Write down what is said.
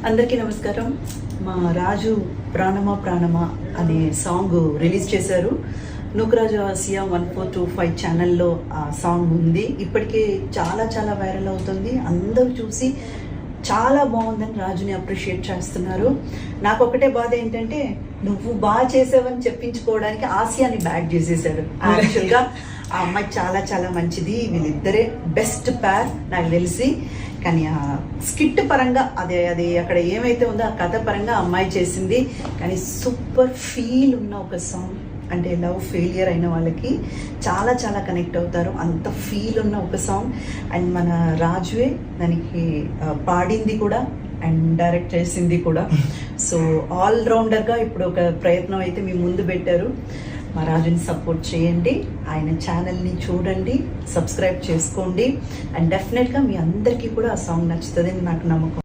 అందరికీ నమస్కారం. మా రాజు ప్రాణమా ప్రాణమా అనే సాంగ్ రిలీజ్ చేశారు. నూకరాజు ఆసియా 1425 ఛానల్లో ఆ సాంగ్ ఉంది. ఇప్పటికే చాలా చాలా వైరల్ అవుతుంది. అందరూ చూసి చాలా బాగుందని రాజుని అప్రిషియేట్ చేస్తున్నారు. నాకు ఒకటే బాధ ఏంటంటే నువ్వు బాగా చేసావని చెప్పించుకోవడానికి ఆసియాని బ్యాడ్ చేసేసాడు. యాక్చువల్గా ఆ అమ్మాయి చాలా చాలా మంచిది. వీళ్ళిద్దరే బెస్ట్ ప్యార్ నాకు తెలిసి. కానీ ఆ స్కిట్ పరంగా అది అక్కడ ఏమైతే ఉందో ఆ కథ పరంగా అమ్మాయి చేసింది. కానీ సూపర్ ఫీల్ ఉన్న ఒక సాంగ్, అంటే లవ్ ఫెయిలియర్ అయిన వాళ్ళకి చాలా చాలా కనెక్ట్ అవుతారు. అంత ఫీల్ ఉన్న ఒక సాంగ్. అండ్ మన రాజువే దానికి పాడింది కూడా అండ్ డైరెక్ట్ చేసింది కూడా. సో ఆల్రౌండర్గా ఇప్పుడు ఒక ప్రయత్నం అయితే మీ ముందు పెట్టారు. మా రాజుని సపోర్ట్ చేయండి, ఆయన ఛానల్ని చూడండి, సబ్స్క్రైబ్ చేసుకోండి. అండ్ డెఫినెట్గా మీ అందరికీ కూడా ఆ సాంగ్ నచ్చుతుందని నాకు నమ్మకం.